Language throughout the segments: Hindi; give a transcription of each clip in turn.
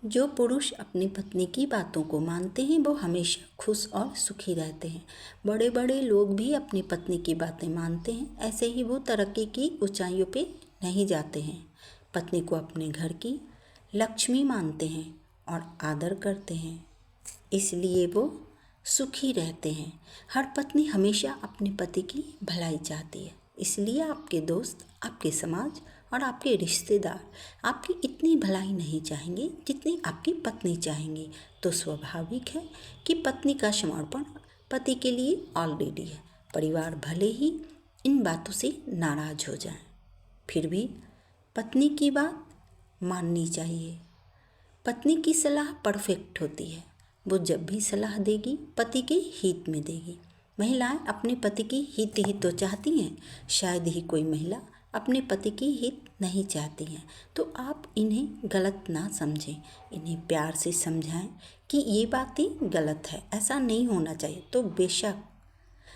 जो पुरुष अपनी पत्नी की बातों को मानते हैं वो हमेशा खुश और सुखी रहते हैं। बड़े बड़े लोग भी अपनी पत्नी की बातें मानते हैं, ऐसे ही वो तरक्की की ऊंचाइयों पे नहीं जाते हैं। पत्नी को अपने घर की लक्ष्मी मानते हैं और आदर करते हैं, इसलिए वो सुखी रहते हैं। हर पत्नी हमेशा अपने पति की भलाई चाहती है, इसलिए आपके दोस्त, आपके समाज और आपके रिश्तेदार आपकी इतनी भलाई नहीं चाहेंगे जितनी आपकी पत्नी चाहेंगी। तो स्वाभाविक है कि पत्नी का समर्पण पति के लिए ऑलरेडी है। परिवार भले ही इन बातों से नाराज हो जाए, फिर भी पत्नी की बात माननी चाहिए। पत्नी की सलाह परफेक्ट होती है। वो जब भी सलाह देगी पति के हित में देगी। महिलाएं अपने पति की हित ही तो चाहती हैं, शायद ही कोई महिला अपने पति की हित नहीं चाहती हैं। तो आप इन्हें गलत ना समझें, इन्हें प्यार से समझाएं कि ये बातें गलत है, ऐसा नहीं होना चाहिए। तो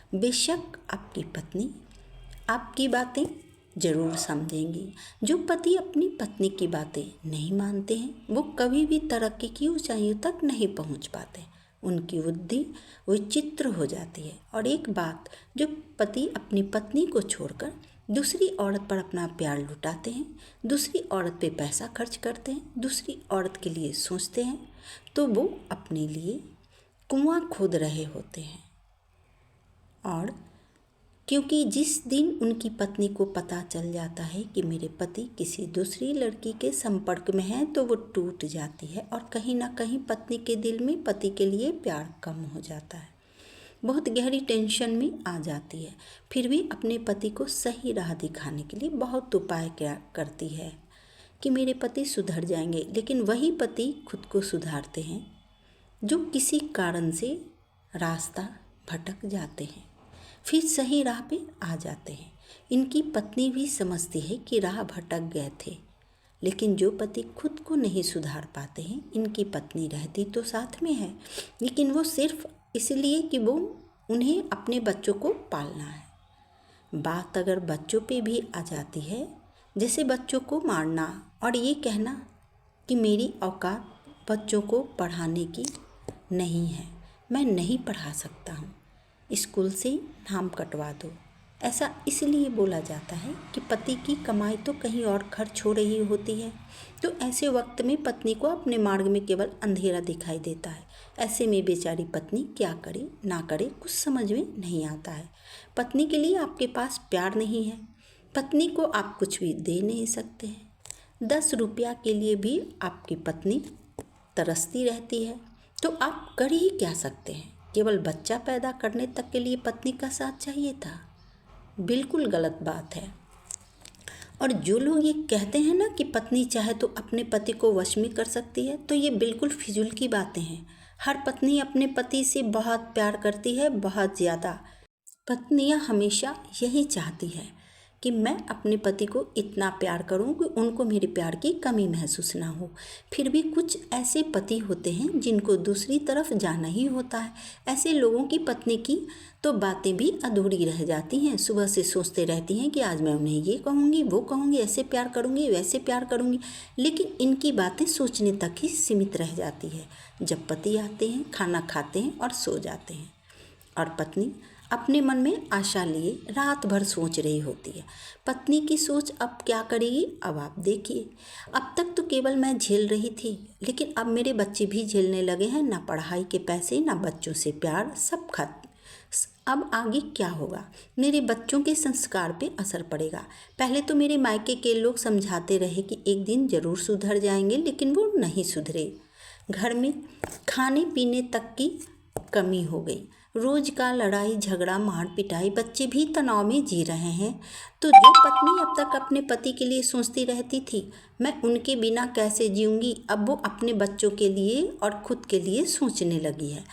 बेशक आपकी पत्नी आपकी बातें ज़रूर समझेंगी। जो पति अपनी पत्नी की बातें नहीं मानते हैं वो कभी भी तरक्की की ऊंचाइयों तक नहीं पहुंच पाते। उनकी बुद्धि विचित्र हो जाती है। और एक बात, जो पति अपनी पत्नी को छोड़कर दूसरी औरत पर अपना प्यार लुटाते हैं, दूसरी औरत पे पैसा खर्च करते हैं, दूसरी औरत के लिए सोचते हैं, तो वो अपने लिए कुआं खोद रहे होते हैं। और क्योंकि जिस दिन उनकी पत्नी को पता चल जाता है कि मेरे पति किसी दूसरी लड़की के संपर्क में हैं, तो वो टूट जाती है और कहीं ना कहीं पत्नी के दिल में पति के लिए प्यार कम हो जाता है, बहुत गहरी टेंशन में आ जाती है। फिर भी अपने पति को सही राह दिखाने के लिए बहुत उपाय क्या करती है कि मेरे पति सुधर जाएंगे, लेकिन वही पति खुद को सुधारते हैं जो किसी कारण से रास्ता भटक जाते हैं, फिर सही राह पे आ जाते हैं। इनकी पत्नी भी समझती है कि राह भटक गए थे, लेकिन जो पति खुद को नहीं सुधार पाते हैं, इनकी पत्नी रहती तो साथ में है, लेकिन वो सिर्फ इसलिए कि वो उन्हें अपने बच्चों को पालना है। बात अगर बच्चों पे भी आ जाती है, जैसे बच्चों को मारना और ये कहना कि मेरी औकात बच्चों को पढ़ाने की नहीं है, मैं नहीं पढ़ा सकता हूँ, स्कूल से नाम कटवा दो, ऐसा इसलिए बोला जाता है कि पति की कमाई तो कहीं और खर्च हो रही होती है। तो ऐसे वक्त में पत्नी को अपने मार्ग में केवल अंधेरा दिखाई देता है। ऐसे में बेचारी पत्नी क्या करे ना करे कुछ समझ में नहीं आता है। पत्नी के लिए आपके पास प्यार नहीं है, पत्नी को आप कुछ भी दे नहीं सकते हैं। 10 रुपया के लिए भी आपकी पत्नी तरसती रहती है, तो आप कर ही क्या सकते हैं। केवल बच्चा पैदा करने तक के लिए पत्नी का साथ चाहिए था, बिल्कुल गलत बात है। और जो लोग ये कहते हैं ना कि पत्नी चाहे तो अपने पति को वश में कर सकती है, तो ये बिल्कुल फिजूल की बातें हैं। हर पत्नी अपने पति से बहुत प्यार करती है, बहुत ज़्यादा। पत्नियां हमेशा यही चाहती है कि मैं अपने पति को इतना प्यार करूं कि उनको मेरे प्यार की कमी महसूस ना हो। फिर भी कुछ ऐसे पति होते हैं जिनको दूसरी तरफ जाना ही होता है। ऐसे लोगों की पत्नी की तो बातें भी अधूरी रह जाती हैं। सुबह से सोचते रहती हैं कि आज मैं उन्हें ये कहूँगी, वो कहूँगी, ऐसे प्यार करूँगी, वैसे प्यार करूँगी, लेकिन इनकी बातें सोचने तक ही सीमित रह जाती है। जब पति आते हैं, खाना खाते हैं और सो जाते हैं, और पत्नी अपने मन में आशा लिए रात भर सोच रही होती है। पत्नी की सोच अब क्या करेगी, अब आप देखिए। अब तक तो केवल मैं झेल रही थी, लेकिन अब मेरे बच्चे भी झेलने लगे हैं। ना पढ़ाई के पैसे, ना बच्चों से प्यार, सब खत्म। अब आगे क्या होगा, मेरे बच्चों के संस्कार पे असर पड़ेगा। पहले तो मेरे मायके के लोग समझाते रहे कि एक दिन ज़रूर सुधर जाएंगे, लेकिन वो नहीं सुधरे। घर में खाने पीने तक की कमी हो गई। रोज का लड़ाई झगड़ा मार पिटाई, बच्चे भी तनाव में जी रहे हैं। तो जो पत्नी अब तक अपने पति के लिए सोचती रहती थी मैं उनके बिना कैसे जीऊँगी, अब वो अपने बच्चों के लिए और खुद के लिए सोचने लगी है।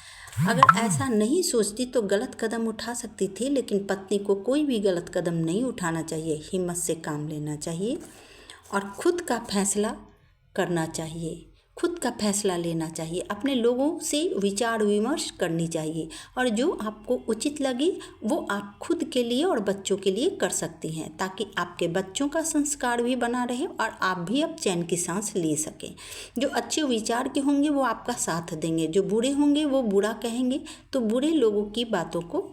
अगर ऐसा नहीं सोचती तो गलत कदम उठा सकती थी, लेकिन पत्नी को कोई भी गलत कदम नहीं उठाना चाहिए। हिम्मत से काम लेना चाहिए और खुद का फैसला करना चाहिए। खुद का फैसला लेना चाहिए, अपने लोगों से विचार विमर्श करनी चाहिए और जो आपको उचित लगे वो आप खुद के लिए और बच्चों के लिए कर सकती हैं, ताकि आपके बच्चों का संस्कार भी बना रहे और आप भी अब चैन की सांस ले सकें। जो अच्छे विचार के होंगे वो आपका साथ देंगे, जो बुरे होंगे वो बुरा कहेंगे। तो बुरे लोगों की बातों को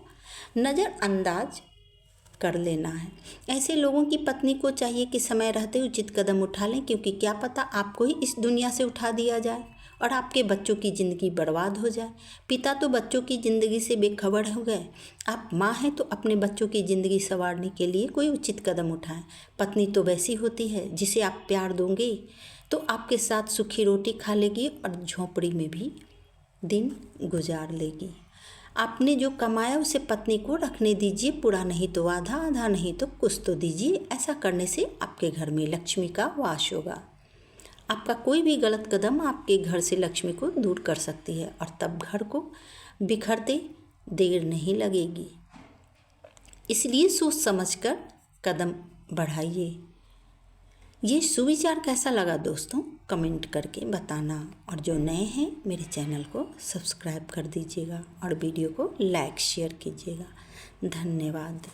नज़रअंदाज कर लेना है। ऐसे लोगों की पत्नी को चाहिए कि समय रहते उचित कदम उठा लें, क्योंकि क्या पता आपको ही इस दुनिया से उठा दिया जाए और आपके बच्चों की ज़िंदगी बर्बाद हो जाए। पिता तो बच्चों की ज़िंदगी से बेखबर हो गए, आप माँ हैं तो अपने बच्चों की ज़िंदगी संवारने के लिए कोई उचित कदम उठाएं। पत्नी तो वैसी होती है जिसे आप प्यार दोगे तो आपके साथ सूखी रोटी खा लेगी और झोंपड़ी में भी दिन गुजार लेगी। आपने जो कमाया उसे पत्नी को रखने दीजिए, पूरा नहीं तो आधा, आधा नहीं तो कुछ तो दीजिए। ऐसा करने से आपके घर में लक्ष्मी का वास होगा। आपका कोई भी गलत कदम आपके घर से लक्ष्मी को दूर कर सकती है और तब घर को बिखरते देर नहीं लगेगी। इसलिए सोच समझकर कदम बढ़ाइए। ये सुविचार कैसा लगा दोस्तों, कमेंट करके बताना। और जो नए हैं मेरे चैनल को सब्सक्राइब कर दीजिएगा और वीडियो को लाइक शेयर कीजिएगा। धन्यवाद।